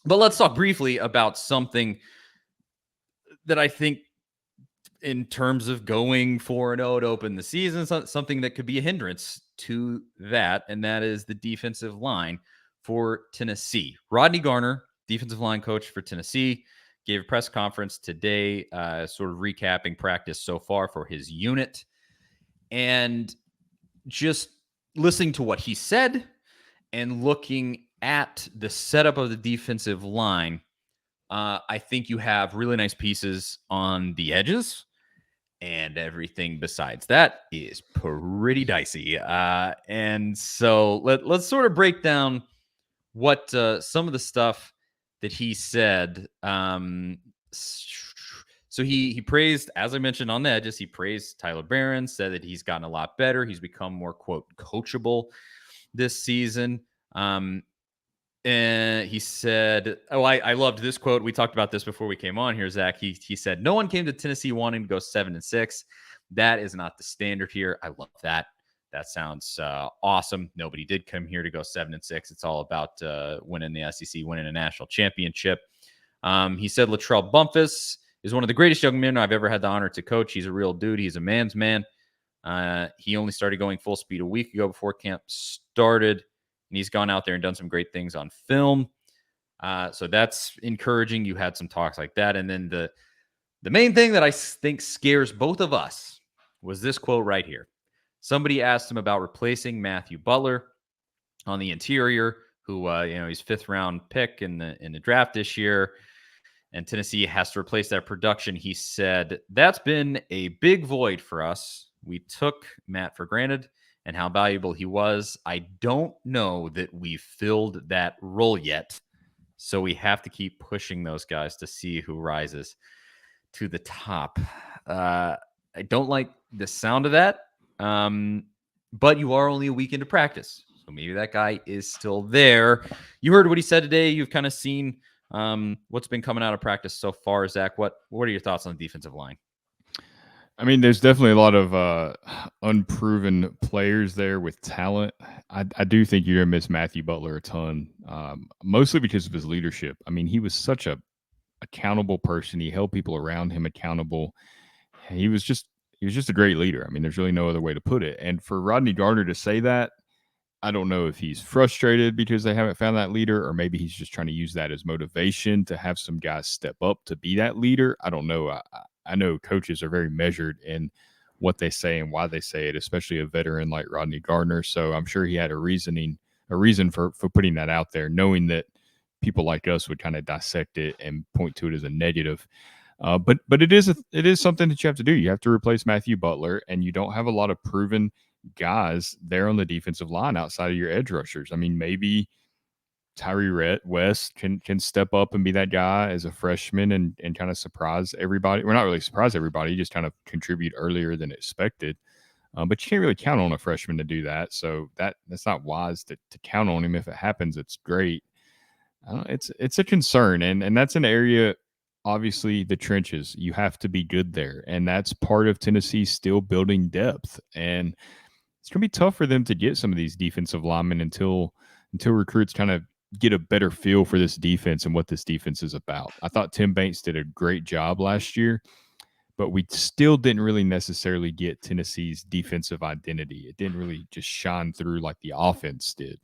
But let's talk briefly about something that I think, in terms of going 4-0 to open the season, something that could be a hindrance to that, and that is the defensive line for Tennessee. Rodney Garner, defensive line coach for Tennessee, gave a press conference today, sort of recapping practice so far for his unit. And just listening to what he said and looking at the setup of the defensive line, I think you have really nice pieces on the edges, and everything besides that is pretty dicey. And so let's sort of break down what some of the stuff that he said. So he praised, as I mentioned on the edges, he praised Tyler Byron, said that he's gotten a lot better. He's become more, quote, coachable this season. And he said, I loved this quote. We talked about this before we came on here, Zach. He said, "No one came to Tennessee wanting to go 7-6. That is not the standard here." I love that. That sounds awesome. Nobody did come here to go 7-6. It's all about winning the SEC, winning a national championship. He said Latrell Bumpus is one of the greatest young men I've ever had the honor to coach. He's a real dude. He's a man's man. He only started going full speed a week ago before camp started, and he's gone out there and done some great things on film. So that's encouraging. You had some talks like that. And then the main thing that I think scares both of us was this quote right here. Somebody asked him about replacing Matthew Butler on the interior, who he's 5th round pick in the draft this year, and Tennessee has to replace that production. He said, "That's been a big void for us. We took Matt for granted and how valuable he was. I don't know that we've filled that role yet. So we have to keep pushing those guys to see who rises to the top." I don't like the sound of that, but you are only a week into practice, so maybe that guy is still there. You heard what he said today. You've kind of seen what's been coming out of practice so far, Zach. What are your thoughts on the defensive line? I mean, there's definitely a lot of unproven players there with talent. I do think you're going to miss Matthew Butler a ton, mostly because of his leadership. I mean, he was such a accountable person. He held people around him accountable. He was just a great leader. I mean, there's really no other way to put it. And for Rodney Garner to say that, I don't know if he's frustrated because they haven't found that leader, or maybe he's just trying to use that as motivation to have some guys step up to be that leader. I don't know. I know coaches are very measured in what they say and why they say it, especially a veteran like Rodney Gardner. So I'm sure he had a reason for putting that out there, knowing that people like us would kind of dissect it and point to it as a negative. But it is something that you have to do. You have to replace Matthew Butler, and you don't have a lot of proven guys there on the defensive line outside of your edge rushers. I mean, maybe Tyree West can step up and be that guy as a freshman and kind of surprise everybody. We're not really surprise everybody, just kind of contribute earlier than expected. But you can't really count on a freshman to do that. So that's not wise to count on him. If it happens, it's great. It's a concern, and that's an area. Obviously, the trenches, you have to be good there, and that's part of Tennessee still building depth. And it's going to be tough for them to get some of these defensive linemen until recruits kind of get a better feel for this defense and what this defense is about. I thought Tim Banks did a great job last year, but we still didn't really necessarily get Tennessee's defensive identity. It didn't really just shine through like the offense did.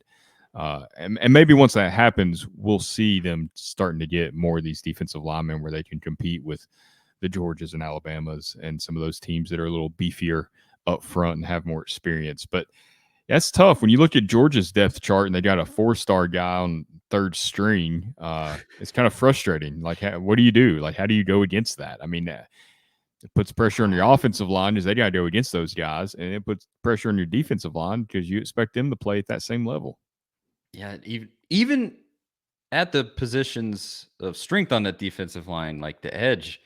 And maybe once that happens, we'll see them starting to get more of these defensive linemen where they can compete with the Georgias and Alabamas and some of those teams that are a little beefier up front and have more experience. But that's tough when you look at Georgia's depth chart and they got a 4-star guy on third string. It's kind of frustrating. Like, what do you do? Like, how do you go against that? I mean, it puts pressure on your offensive line because they got to go against those guys, and it puts pressure on your defensive line because you expect them to play at that same level. Yeah, even at the positions of strength on that defensive line, like the edge,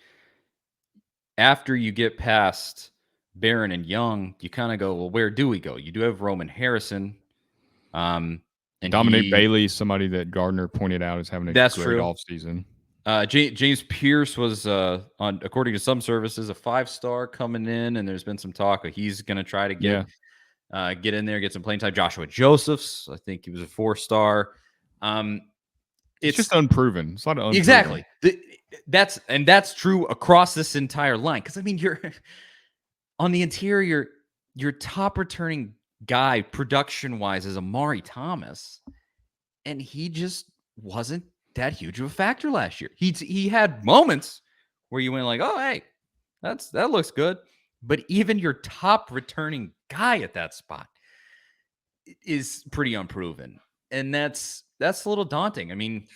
after you get past Barron and Young, you kind of go, well, where do we go? You do have Roman Harrison. And Dominic Bailey, somebody that Gardner pointed out is having a great offseason. James Pierce was, according to some services, a 5-star coming in, and there's been some talk that he's going to try to get in there, get some playing time. Joshua Josephs, I think he was a 4-star. It's just unproven. It's a lot of unproven. Exactly. That's true across this entire line. Because I mean, you're on the interior, your top returning guy production wise is Amari Thomas, and he just wasn't that huge of a factor last year. He had moments where you went like, oh hey, that looks good, but even your top returning guy at that spot is pretty unproven, and that's a little daunting. I mean,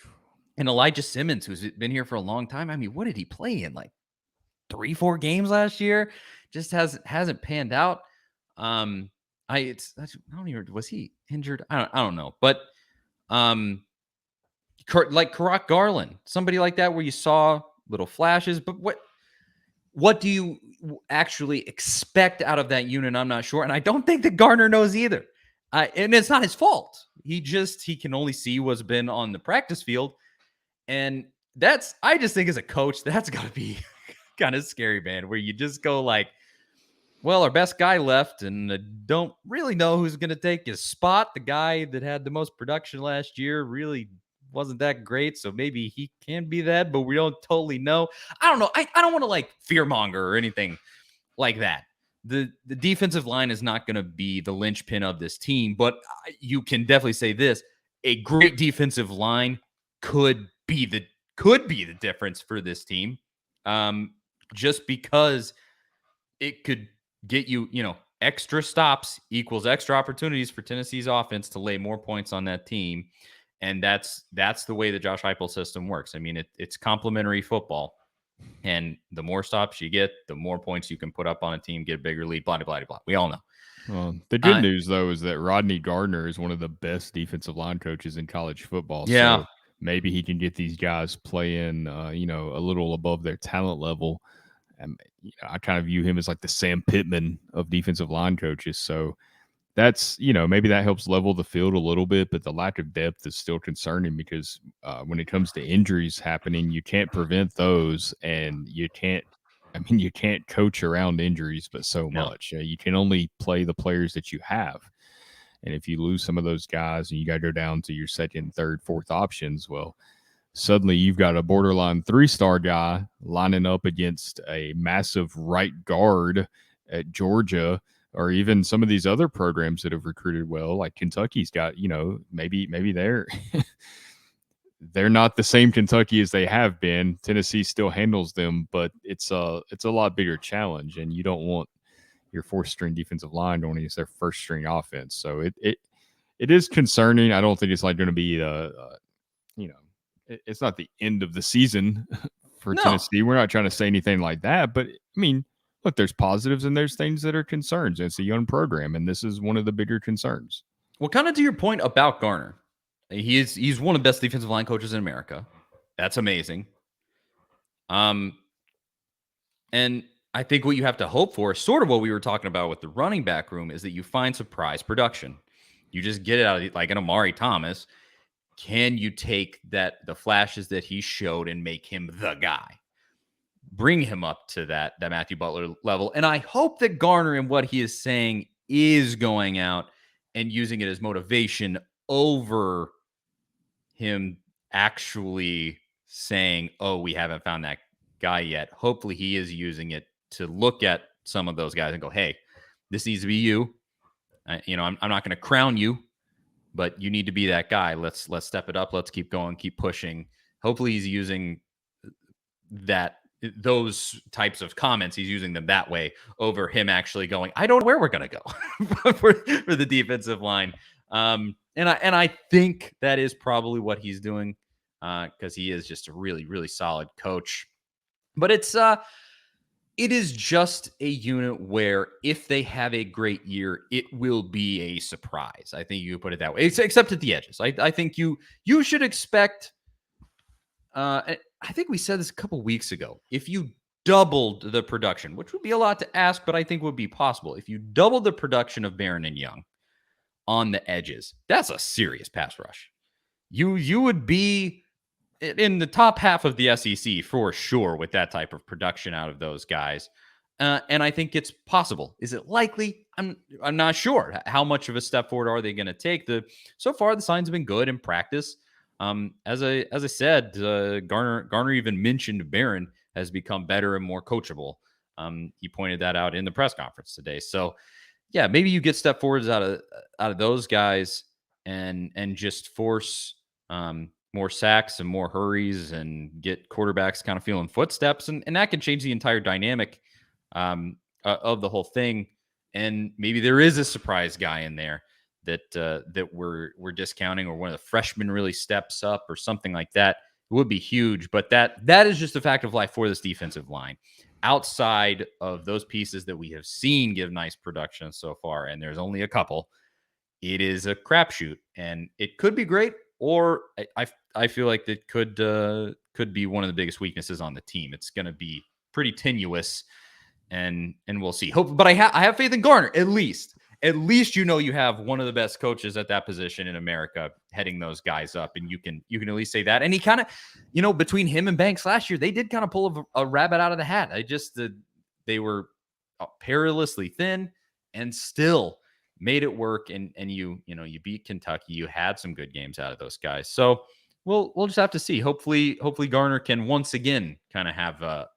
and Elijah Simmons, who's been here for a long time, I mean, what did he play in, like 3-4 games last year? Just hasn't panned out. I don't even, was he injured? I don't know, but like Karak Garland, somebody like that, where you saw little flashes, but what do you actually expect out of that unit? I'm not sure, and I don't think that Garner knows either. And it's not his fault. He can only see what's been on the practice field, and I just think as a coach, that's got to be kind of scary, man. Where you just go like, well, our best guy left, and don't really know who's going to take his spot. The guy that had the most production last year really wasn't that great, so maybe he can be that, but we don't totally know. I don't know. I don't want to like fearmonger or anything like that. The defensive line is not going to be the linchpin of this team, but you can definitely say this: a great defensive line could be the difference for this team, just because it could get you, extra stops equals extra opportunities for Tennessee's offense to lay more points on that team. And that's the way the Josh Heupel system works. I mean, it's complementary football. And the more stops you get, the more points you can put up on a team, get a bigger lead, blah, blah, blah, blah. We all know. Well, the good news, though, is that Rodney Gardner is one of the best defensive line coaches in college football. Yeah. So maybe he can get these guys playing, a little above their talent level. And I kind of view him as like the Sam Pittman of defensive line coaches. So that's, maybe that helps level the field a little bit, but the lack of depth is still concerning because when it comes to injuries happening, you can't prevent those, and you can't coach around injuries, but so much. You can only play the players that you have. And if you lose some of those guys and you got to go down to your second, third, fourth options, well, suddenly you've got a borderline 3-star guy lining up against a massive right guard at Georgia, or even some of these other programs that have recruited well, like Kentucky's got, maybe they're they're not the same Kentucky as they have been. Tennessee still handles them, but it's a lot bigger challenge, and you don't want your 4th-string defensive line going against their 1st-string offense. So it is concerning. I don't think it's like going to be it's not the end of the season for Tennessee. We're not trying to say anything like that, but I mean, look, there's positives and there's things that are concerns. It's a young program, and this is one of the bigger concerns. Well, kind of to your point about Garner, he's one of the best defensive line coaches in America. That's amazing. And I think what you have to hope for, sort of what we were talking about with the running back room, is that you find surprise production. You just get it out of like an Amari Thomas. Can you take the flashes that he showed and make him the guy? Bring him up to that Matthew Butler level. And I hope that Garner and what he is saying is going out and using it as motivation over him actually saying, oh, we haven't found that guy yet. Hopefully he is using it to look at some of those guys and go, hey, this needs to be you. I'm not going to crown you, but you need to be that guy. Let's step it up. Let's keep going, keep pushing. Hopefully he's using those types of comments. He's using them that way over him actually going, I don't know where we're going to go for the defensive line. And I think that is probably what he's doing because he is just a really, really solid coach. But it is just a unit where if they have a great year, it will be a surprise. I think you put it that way, except at the edges. I think you should expect. I think we said this a couple weeks ago. If you doubled the production, which would be a lot to ask, but I think would be possible. If you doubled the production of Byron and Young on the edges, that's a serious pass rush. You would be in the top half of the SEC for sure with that type of production out of those guys. And I think it's possible. Is it likely? I'm not sure. How much of a step forward are they going to take? So far, the signs have been good in practice. As I said, Garner even mentioned Barron has become better and more coachable. He pointed that out in the press conference today. So yeah, maybe you get step forwards out of those guys and just force more sacks and more hurries and get quarterbacks kind of feeling footsteps, and that can change the entire dynamic of the whole thing. And maybe there is a surprise guy in there that we're discounting, or one of the freshmen really steps up or something like that. It would be huge, but that is just a fact of life for this defensive line. Outside of those pieces that we have seen give nice production so far, and there's only a couple, it is a crapshoot, and it could be great, or I feel like that could be one of the biggest weaknesses on the team. It's going to be pretty tenuous, and we'll see. Hope, but I have faith in Garner. At least you have one of the best coaches at that position in America heading those guys up, and you can at least say that. And he kind of, between him and Banks last year, they did kind of pull a rabbit out of the hat. They were perilously thin and still made it work. And you beat Kentucky. You had some good games out of those guys. So we'll just have to see. Hopefully Garner can once again kind of have a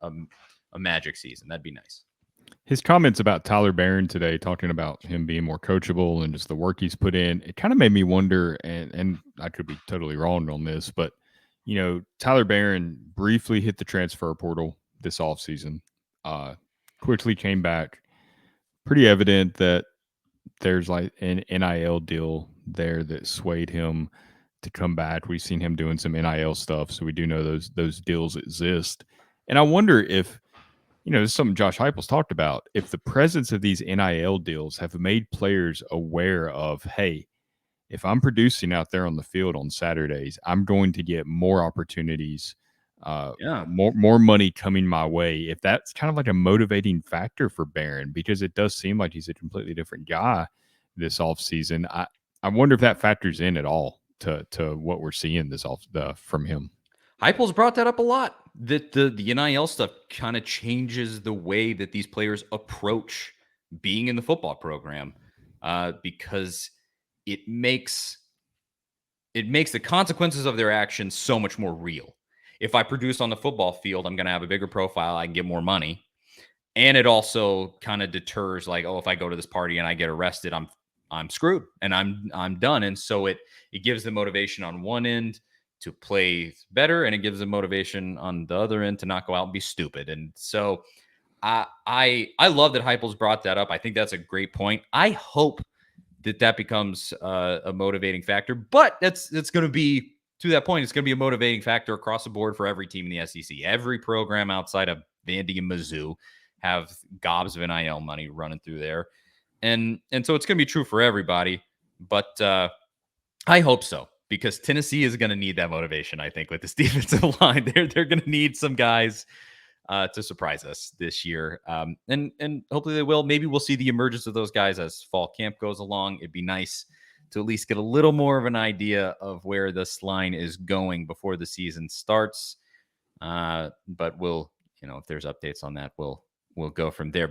magic season. That'd be nice. His comments about Tyler Barron today, talking about him being more coachable and just the work he's put in, it kind of made me wonder, and I could be totally wrong on this, but Tyler Barron briefly hit the transfer portal this offseason, quickly came back. Pretty evident that there's like an NIL deal there that swayed him to come back. We've seen him doing some NIL stuff, so we do know those deals exist. And I wonder if, this is something Josh Heupel's talked about, if the presence of these NIL deals have made players aware of, hey, if I'm producing out there on the field on Saturdays, I'm going to get more opportunities, more money coming my way. If that's kind of like a motivating factor for Barron, because it does seem like he's a completely different guy this offseason. I wonder if that factors in at all to what we're seeing from him. Heupel's brought that up a lot, that the NIL stuff kind of changes the way that these players approach being in the football program, because it makes the consequences of their actions so much more real. If I produce on the football field, I'm going to have a bigger profile. I can get more money. And it also kind of deters, like, oh, if I go to this party and I get arrested, I'm screwed and I'm done. And so it gives the motivation on one end to play better, and it gives them motivation on the other end to not go out and be stupid. And so I love that Heupel's brought that up. I think that's a great point. I hope that becomes a motivating factor, but it's going to be, to that point, it's going to be a motivating factor across the board for every team in the SEC. Every program outside of Vandy and Mizzou have gobs of NIL money running through there. And so it's going to be true for everybody, but I hope so, because Tennessee is going to need that motivation, I think, with this defensive line. They're going to need some guys to surprise us this year. And hopefully they will. Maybe we'll see the emergence of those guys as fall camp goes along. It'd be nice to at least get a little more of an idea of where this line is going before the season starts. But we'll, if there's updates on that, we'll go from there.